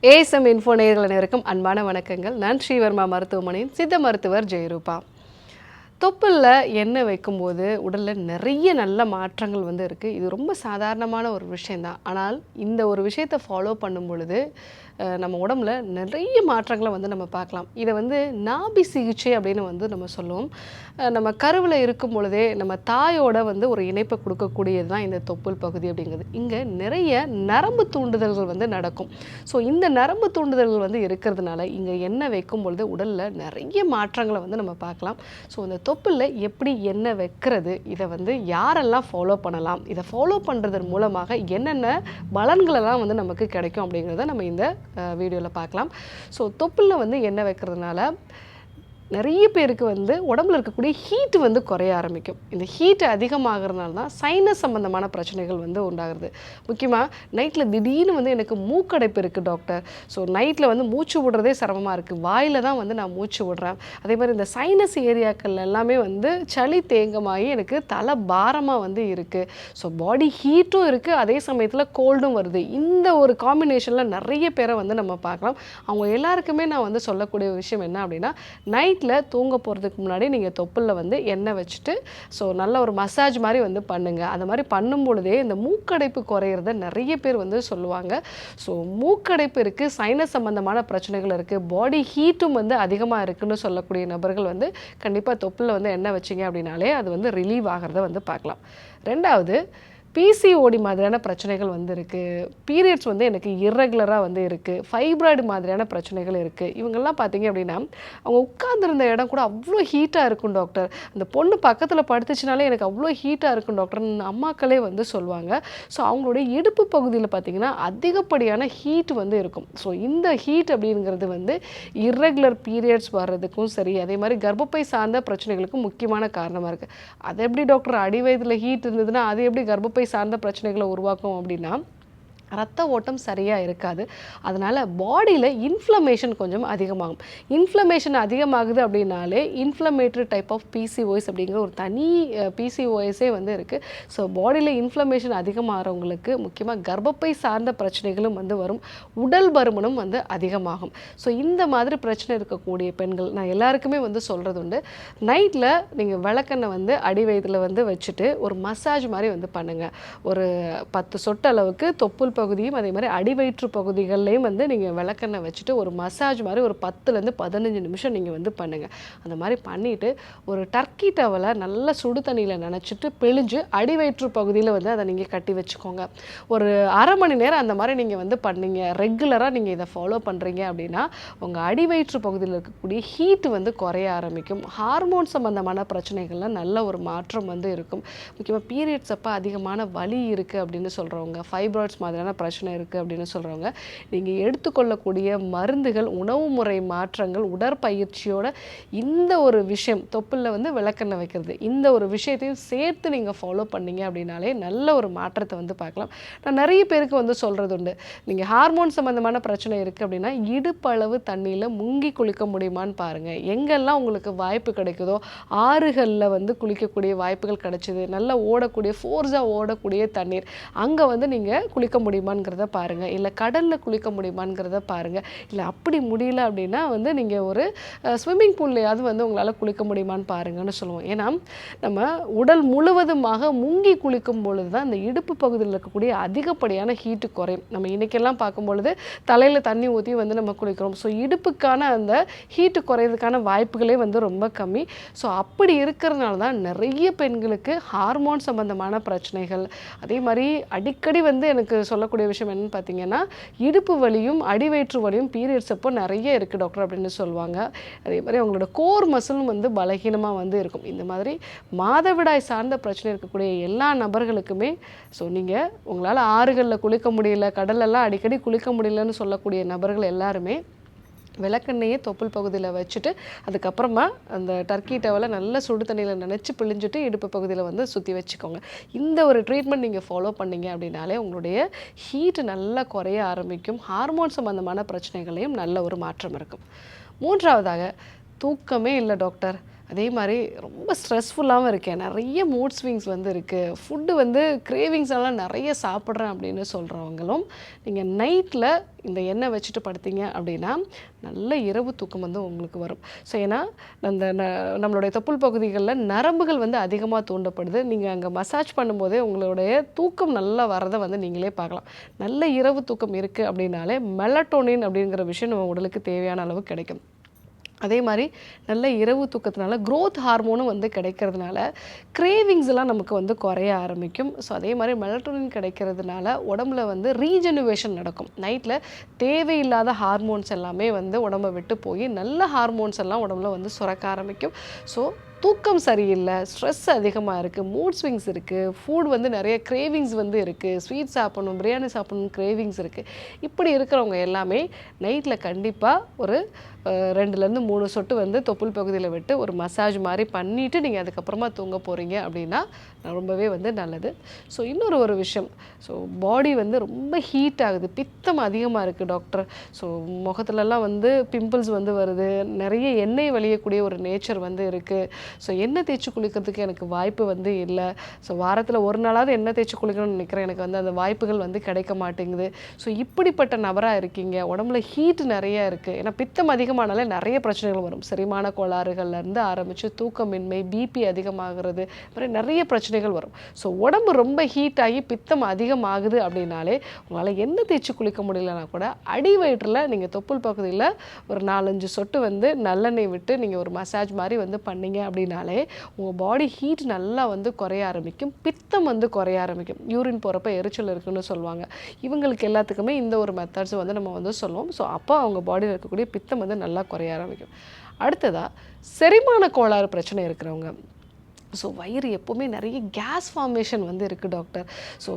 ASM info நேயர்கள் அனைவருக்கும் அன்பான வணக்கங்கள். நான் ஸ்ரீவர்மா மருத்துவமனையின் சித்த மருத்துவர் ஜெயரூபா. தொப்புளில் எண்ணெய் வைக்கும்போது உடலில் நிறைய நல்ல மாற்றங்கள் இருக்குது. இது ரொம்ப சாதாரணமான ஒரு விஷயந்தான். ஆனால் இந்த ஒரு விஷயத்தை ஃபாலோ பண்ணும் பொழுது நம்ம உடம்புல நிறைய மாற்றங்களை நம்ம பார்க்கலாம். இதை நாபி சிகிச்சை அப்படின்னு நம்ம சொல்லுவோம். நம்ம கருவில் இருக்கும் பொழுதே நம்ம தாயோட ஒரு இணைப்பை கொடுக்கக்கூடியது தான் இந்த தொப்புள் பகுதி அப்படிங்கிறது. இங்கே நிறைய நரம்பு தூண்டுதல்கள் நடக்கும். ஸோ இந்த நரம்பு தூண்டுதல்கள் இருக்கிறதுனால இங்கே எண்ணெய் வைக்கும் பொழுது உடலில் நிறைய மாற்றங்களை நம்ம பார்க்கலாம். ஸோ இந்த தொப்புளில் எப்படி எண்ணெய் வைக்கிறது, இதை யாரெல்லாம் ஃபாலோ பண்ணலாம், இதை ஃபாலோ பண்ணுறதன் மூலமாக என்னென்ன பலன்களெல்லாம் நமக்கு கிடைக்கும் அப்படிங்கிறத நம்ம இந்த வீடியோவில் பார்க்கலாம். ஸோ தொப்புளில் எண்ணெய் வைக்கிறதுனால நிறைய பேருக்கு உடம்புல இருக்கக்கூடிய ஹீட்டு குறைய ஆரம்பிக்கும். இந்த ஹீட் அதிகமாகிறதுனால தான் சைனஸ் சம்மந்தமான பிரச்சனைகள் உண்டாகிறது. முக்கியமாக நைட்டில் திடீர்னு எனக்கு மூக்கடைப்பு இருக்குது டாக்டர், ஸோ நைட்டில் மூச்சு விடுறதே சிரமமாக இருக்குது, வாயில் தான் நான் மூச்சு விடுறேன், அதே மாதிரி இந்த சைனஸ் ஏரியாக்கள் எல்லாமே சளி தேங்கமாகி எனக்கு தலை பாரமாக இருக்குது, ஸோ பாடி ஹீட்டும் இருக்குது, அதே சமயத்தில் கோல்டும் வருது. இந்த ஒரு காம்பினேஷனில் நிறைய பேரை நம்ம பார்க்கலாம். அவங்க எல்லாருக்குமே நான் சொல்லக்கூடிய விஷயம் என்ன அப்படின்னா, நைட்டில் தூங்க போகிறதுக்கு முன்னாடி நீங்கள் தொப்புளில் எண்ணெய் வச்சுட்டு ஸோ நல்ல ஒரு மசாஜ் மாதிரி பண்ணுங்கள். அந்த மாதிரி பண்ணும் பொழுதே இந்த மூக்கடைப்பு குறையிறத நிறைய பேர் சொல்லுவாங்க. ஸோ மூக்கடைப்பு இருக்குது, சைனஸ் சம்மந்தமான பிரச்சனைகள் இருக்குது, பாடி ஹீட்டும் அதிகமாக இருக்குதுன்னு சொல்லக்கூடிய நபர்கள் கண்டிப்பாக தொப்புளில் எண்ணெய் வச்சிங்க அப்படின்னாலே அது ரிலீவ் ஆகிறத பார்க்கலாம். ரெண்டாவது, பிசிஓடி மாதிரியான பிரச்சனைகள் இருக்குது. பீரியட்ஸ் எனக்கு இர்ரெகுலராக இருக்குது. ஃபைப்ராய்டு மாதிரியான பிரச்சனைகள் இருக்குது. இவங்கெல்லாம் பார்த்தீங்க அப்படின்னா அவங்க உட்கார்ந்துருந்த இடம் கூட அவ்வளோ ஹீட்டாக இருக்கும் டாக்டர், அந்த பொண்ணு பக்கத்தில் படுத்துச்சுனாலே எனக்கு அவ்வளோ ஹீட்டாக இருக்கும் டாக்டர்னு அம்மாக்களே சொல்லுவாங்க. ஸோ அவங்களுடைய இடுப்பு பகுதியில் பார்த்திங்கன்னா அதிகப்படியான ஹீட் இருக்கும். ஸோ இந்த ஹீட் அப்படிங்கிறது இர்ரெகுலர் பீரியட்ஸ் வர்றதுக்கும் சரி, அதே மாதிரி கர்ப்பப்பை சார்ந்த பிரச்சனைகளுக்கும் முக்கியமான காரணமாக இருக்குது. அது எப்படி டாக்டர் அடி வயதில் ஹீட் இருந்ததுன்னா அது எப்படி கர்ப்பப்பை சார்ந்த பிரச்சனைகளை உருவாக்கும் அப்படின்னா, ரத்த ஓட்டம் சரியாக இருக்காது. அதனால் பாடியில் இன்ஃப்ளமேஷன் கொஞ்சம் அதிகமாகும். இன்ஃப்ளமேஷன் அதிகமாகுது அப்படின்னாலே இன்ஃப்ளமேட்டரி டைப் ஆஃப் பிசிஓஎஸ் அப்படிங்கிற ஒரு தனி பிசிஓஎஸே இருக்குது. ஸோ பாடியில் இன்ஃப்ளமேஷன் அதிகமாகிறவங்களுக்கு முக்கியமாக கர்ப்பப்பை சார்ந்த பிரச்சனைகளும் வரும், உடல் பருமனும் அதிகமாகும். ஸோ இந்த மாதிரி பிரச்சனை இருக்கக்கூடிய பெண்கள் நான் எல்லாருக்குமே சொல்கிறது உண்டு, நைட்டில் நீங்கள் விளக்கெண்ணெய் அடி வயிற்றில் வச்சுட்டு ஒரு மசாஜ் மாதிரி பண்ணுங்கள். ஒரு 10 சொட்டு அளவுக்கு தொப்புள் பகுதியும் அதே மாதிரி அடிவயிற்று பகுதிகள்லையும் நீங்கள் விளக்கெண்ணெய் வச்சுட்டு ஒரு மசாஜ் மாதிரி ஒரு 10லேருந்து 15 நிமிஷம் நீங்கள் பண்ணுங்கள். அந்த மாதிரி பண்ணிவிட்டு ஒரு டர்க்கி டவலை நல்ல சுடு தண்ணியில் நனைச்சிட்டு பிழிஞ்சு அடிவயிற்று பகுதியில் அதை நீங்கள் கட்டி வச்சுக்கோங்க. ஒரு அரை மணி நேரம் அந்த மாதிரி நீங்கள் பண்ணீங்க, ரெகுலராக நீங்கள் இதை ஃபாலோ பண்ணுறீங்க அப்படின்னா உங்கள் அடிவயிற்று பகுதியில் இருக்கக்கூடிய ஹீட் குறைய ஆரம்பிக்கும். ஹார்மோன் சம்மந்தமான பிரச்சனைகள்லாம் நல்ல ஒரு மாற்றம் இருக்கும். முக்கியமாக பீரியட்ஸ் அப்போ அதிகமான வலி இருக்குது அப்படின்னு சொல்கிறவங்க, ஃபைப்ராய்ட்ஸ் மாதிரியான பிரச்சனை இருக்குது அப்படின்னு சொல்கிறவங்க, நீங்கள் எடுத்துக்கொள்ளக்கூடிய மருந்துகள், உணவு முறை மாற்றங்கள், உடற்பயிற்சியோட இந்த ஒரு விஷயம் தொப்புளில் விளக்கெண்ணெய் வைக்கிறது, இந்த ஒரு விஷயத்தையும் சேர்த்து நீங்கள் ஃபாலோ பண்ணீங்க அப்படின்னாலே நல்ல ஒரு மாற்றத்தை பார்க்கலாம். நான் நிறைய பேருக்கு சொல்கிறது உண்டு, நீங்கள் ஹார்மோன் சம்மந்தமான பிரச்சனை இருக்குது அப்படின்னா இடுப்பளவு தண்ணியில் முங்கி குளிக்க முடியுமான்னு பாருங்கள். எங்கெல்லாம் உங்களுக்கு வாய்ப்பு கிடைக்குதோ, ஆறுகளில் குளிக்கக்கூடிய வாய்ப்புகள் கிடைச்சிது, நல்லா ஓடக்கூடிய ஃபோர்ஸாக ஓடக்கூடிய தண்ணீர், அங்கே நீங்கள் குளிக்க முடியுமாங்கிறத பாருங்கள். இல்லை கடலில் குளிக்க முடியுமாங்கிறத பாருங்கள். இல்லை அப்படி முடியல அப்படின்னா நீங்கள் ஒரு ஸ்விம்மிங் பூல்லையாவது உங்களால் குளிக்க முடியுமான்னு பாருங்கன்னு சொல்லுவோம். ஏன்னா நம்ம உடல் முழுவதுமாக முங்கி குளிக்கும் பொழுது தான் இந்த இடுப்பு பகுதியில் இருக்கக்கூடிய அதிகப்படியான ஹீட்டு குறையும். நம்ம இன்றைக்கெல்லாம் பார்க்கும் பொழுது தலையில் தண்ணி ஊற்றி நம்ம குளிக்கிறோம். ஸோ இடுப்புக்கான அந்த ஹீட்டு குறையிறதுக்கான வாய்ப்புகளே ரொம்ப கம்மி. ஸோ அப்படி இருக்கிறதுனால தான் நிறைய பெண்களுக்கு ஹார்மோன் சம்பந்தமான பிரச்சனைகள், அதே மாதிரி அடிக்கடி எனக்கு சொல்லக்கூடிய விஷயம் என்னன்னு பார்த்தீங்கன்னா, இடுப்பு வலியும் அடிவயிற்று வலியும் பீரியட்ஸ் அப்போ நிறைய இருக்குது டாக்டர் அப்படின்னு சொல்லுவாங்க. அதே மாதிரி அவங்களோட கோர் மசிலும் பலகீனமாக இருக்கும். இந்த மாதிரி மாதவிடாய் சார்ந்த பிரச்சனை இருக்கக்கூடிய எல்லா நபர்களுக்குமே ஸோ நீங்கள் உங்களால் ஆறுகளில் குளிக்க முடியல, கடலெல்லாம் அடிக்கடி குளிக்க முடியலன்னு சொல்லக்கூடிய நபர்கள் எல்லாருமே விளக்கெண்ணெயை தொப்புள் பகுதியில் வச்சுட்டு அதுக்கப்புறமா அந்த டர்க்கி டவலை நல்ல சுடு தண்ணியில் நினச்சி பிழிஞ்சிட்டு இடுப்பு பகுதியில் சுற்றி வச்சுக்கோங்க. இந்த ஒரு ட்ரீட்மெண்ட் நீங்கள் ஃபாலோ பண்ணீங்க அப்படின்னாலே உங்களுடைய ஹீட்டு நல்லா குறைய ஆரம்பிக்கும். ஹார்மோன் சம்மந்தமான பிரச்சனைகளையும் நல்ல ஒரு மாற்றம் இருக்கும். மூன்றாவதாக, தூக்கமே இல்லை டாக்டர், அதே மாதிரி ரொம்ப ஸ்ட்ரெஸ்ஃபுல்லாகவும் இருக்கேன், நிறைய மூட் ஸ்விங்ஸ் வந்து இருக்குது, ஃபுட்டு வந்து கிரேவிங்ஸ் எல்லாம் நிறைய சாப்பிட்றேன் அப்படின்னு சொல்கிறவங்களும் நீங்கள் நைட்டில் இந்த எண்ணெய் வச்சுட்டு படுத்தீங்க அப்படின்னா நல்ல இரவு தூக்கம் வந்து உங்களுக்கு வரும். ஸோ ஏன்னா அந்த நம்மளுடைய தொப்புள் பகுதிகளில் நரம்புகள் வந்து அதிகமாக தூண்டப்படுது. நீங்கள் அங்கே மசாஜ் பண்ணும்போதே உங்களுடைய தூக்கம் நல்லா வரதை வந்து நீங்களே பார்க்கலாம். நல்ல இரவு தூக்கம் இருக்குது அப்படின்னாலே மெலட்டோனின் அப்படிங்கிற விஷயம் நம்ம உடலுக்கு தேவையான அளவு கிடைக்கும். அதே மாதிரி நல்ல இரவு தூக்கத்தினால க்ரோத் ஹார்மோனும் வந்து கிடைக்கிறதுனால கிரேவிங்ஸ் எல்லாம் நமக்கு வந்து குறைய ஆரம்பிக்கும். ஸோ அதே மாதிரி மெலட்டோனின் கிடைக்கிறதுனால உடம்புல வந்து ரீஜெனுவேஷன் நடக்கும். நைட்டில் தேவையில்லாத ஹார்மோன்ஸ் எல்லாமே வந்து உடம்பை விட்டு போய் நல்ல ஹார்மோன்ஸ் எல்லாம் உடம்புல வந்து சுரக்க ஆரம்பிக்கும். ஸோ தூக்கம் சரியில்லை, ஸ்ட்ரெஸ் அதிகமாக இருக்குது, மூட் ஸ்விங்ஸ் இருக்குது, ஃபுட் வந்து நிறைய கிரேவிங்ஸ் வந்து இருக்குது, ஸ்வீட் சாப்பிடணும், பிரியாணி சாப்பிடணும் கிரேவிங்ஸ் இருக்குது. இப்படி இருக்கிறவங்க எல்லாமே நைட்டில் கண்டிப்பாக ஒரு 2லேருந்து 3 சொட்டு வந்து தொப்புள் பகுதியில் விட்டு ஒரு மசாஜ் மாதிரி பண்ணிவிட்டு நீங்கள் அதுக்கப்புறமா தூங்க போகிறீங்க அப்படின்னா ரொம்பவே வந்து நல்லது. ஸோ இன்னொரு ஒரு விஷயம், ஸோ பாடி வந்து ரொம்ப ஹீட் ஆகுது, பித்தம் அதிகமாக இருக்குது டாக்டர், ஸோ முகத்துலலாம் வந்து பிம்பிள்ஸ் வந்து வருது, நிறைய எண்ணெய் வலியக்கூடிய ஒரு நேச்சர் வந்து இருக்குது, ஸோ எண்ணெய் தேய்ச்சி குளிக்கிறதுக்கு எனக்கு வாய்ப்பு வந்து இல்லை, ஸோ வாரத்தில் ஒரு நாளாவது எண்ணெய் தேய்ச்சி குளிக்கணும்னு நினைக்கிறேன், எனக்கு வந்து அந்த வாய்ப்புகள் வந்து கிடைக்க மாட்டேங்குது. ஸோ இப்படிப்பட்ட நபராக இருக்கீங்க, உடம்புல ஹீட் நிறைய இருக்குது, ஏன்னா பித்தம் அதிகமானாலே நிறைய பிரச்சனைகள் வரும், செரிமான கோளாறுகள்லேருந்து ஆரம்பித்து தூக்கமின்மை, பிபி அதிகமாகிறது, மாதிரி நிறைய பிரச்சனைகள் வரும். ஸோ உடம்பு ரொம்ப ஹீட் ஆகி பித்தம் அதிகமாகுது அப்படின்னாலே உங்களால் எண்ணெய் தேய்ச்சி குளிக்க முடியலனா கூட அடி வயிற்றில் நீங்கள் தொப்புள் பகுதியில் ஒரு 4-5 சொட்டு வந்து நல்லெண்ணெய் விட்டு நீங்கள் ஒரு மசாஜ் மாதிரி வந்து பண்ணீங்க அப்படின்னாலே உங்கள் பாடி ஹீட் நல்லா வந்து குறைய ஆரம்பிக்கும், பித்தம் வந்து குறைய ஆரம்பிக்கும். யூரின் போகிறப்ப எரிச்சல் இருக்குன்னு சொல்லுவாங்க. இவங்களுக்கு எல்லாத்துக்குமே இந்த ஒரு மெத்தட்ஸ் வந்து நம்ம வந்து சொல்லுவோம். ஸோ அப்போ அவங்க பாடியில் இருக்கக்கூடிய பித்தம் வந்து நல்லா குறைய ஆரம்பிக்கும். அடுத்ததாக செரிமான கோளாறு பிரச்சனை இருக்கிறவங்க, ஸோ வயிறு எப்போவுமே நிறைய கேஸ் ஃபார்மேஷன் வந்து இருக்குது டாக்டர், ஸோ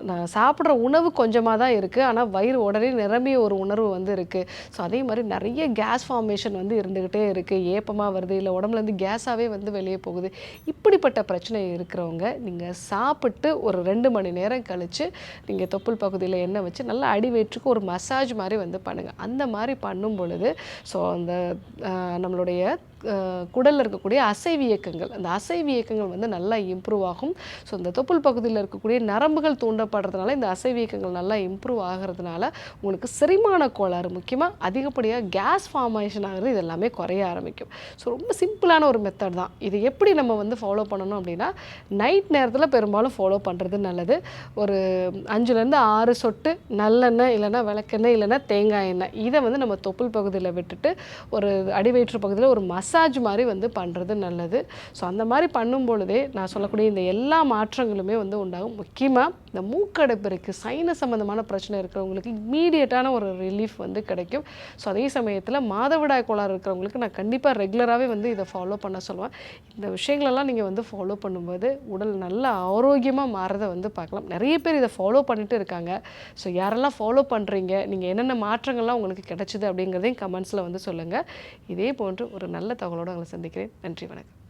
நான் சாப்பிட்ற உணவு கொஞ்சமாக தான் இருக்குது, ஆனால் வயிறு உடனே நிரம்பிய ஒரு உணர்வு வந்து இருக்குது, ஸோ அதே மாதிரி நிறைய கேஸ் ஃபார்மேஷன் வந்து இருந்துக்கிட்டே இருக்குது, ஏப்பமாக வருது, இல்லை உடம்புலேருந்து கேஸாகவே வந்து வெளியே போகுது. இப்படிப்பட்ட பிரச்சனை இருக்கிறவங்க நீங்கள் சாப்பிட்டு ஒரு 2 மணி நேரம் கழித்து நீங்கள் தொப்புள் பகுதியில் எண்ணெய் வச்சு நல்லா அடி வயிற்றுக்கு ஒரு மசாஜ் மாதிரி வந்து பண்ணுங்கள். அந்த மாதிரி பண்ணும் பொழுது ஸோ அந்த நம்மளுடைய குடலில் இருக்கக்கூடிய அசைவு இயக்கங்கள், அந்த அசைவு இயக்கங்கள் வந்து நல்லா இம்ப்ரூவ் ஆகும். ஸோ இந்த தொப்புள் பகுதியில் இருக்கக்கூடிய நரம்புகள் தூண்டப்படுறதுனால இந்த அசைவு இயக்கங்கள் நல்லா இம்ப்ரூவ் ஆகிறதுனால உங்களுக்கு செரிமான கோளாறு, முக்கியமாக அதிகப்படியாக கேஸ் ஃபார்மேஷன் ஆகிறது, இது எல்லாமே குறைய ஆரம்பிக்கும். ஸோ ரொம்ப சிம்பிளான ஒரு மெத்தட் தான். இது எப்படி நம்ம வந்து ஃபாலோ பண்ணணும் அப்படின்னா நைட் நேரத்தில் பெரும்பாலும் ஃபாலோ பண்ணுறது நல்லது. ஒரு 5லேருந்து 6 சொட்டு நல்லெண்ணெய் இல்லைன்னா விளக்கெண்ணெய் இல்லைன்னா தேங்காய் எண்ணெய் இதை வந்து நம்ம தொப்புள் பகுதியில் விட்டுட்டு ஒரு அடிவயிற்று பகுதியில் ஒரு மசாஜ் மாதிரி வந்து பண்ணுறது நல்லது. ஸோ அந்த மாதிரி பண்ணும் பொழுதே நான் சொல்லக்கூடிய இந்த எல்லா மாற்றங்களுமே வந்து உண்டாகும். முக்கியமாக இந்த மூக்கடைப்பு இருக்குது, சைனஸ் சம்மந்தமான பிரச்சனை இருக்கிறவங்களுக்கு இம்மீடியட்டான ஒரு ரிலீஃப் வந்து கிடைக்கும். ஸோ அதே சமயத்தில் மாதவிடாய் கோளாறு இருக்கிறவங்களுக்கு நான் கண்டிப்பாக ரெகுலராகவே வந்து இதை ஃபாலோ பண்ண சொல்லுவேன். இந்த விஷயங்களெல்லாம் நீங்கள் வந்து ஃபாலோ பண்ணும்போது உடல் நல்ல ஆரோக்கியமாக மாறதை வந்து பார்க்கலாம். நிறைய பேர் இதை ஃபாலோ பண்ணிட்டு இருக்காங்க. ஸோ யாரெல்லாம் ஃபாலோ பண்ணுறீங்க, நீங்கள் என்னென்ன மாற்றங்கள்லாம் உங்களுக்கு கிடைச்சிது அப்படிங்கிறதையும் கமெண்ட்ஸில் வந்து சொல்லுங்கள். இதே போன்று ஒரு நல்ல தகவலோடு உங்களை சந்திக்கிறேன். நன்றி, வணக்கம்.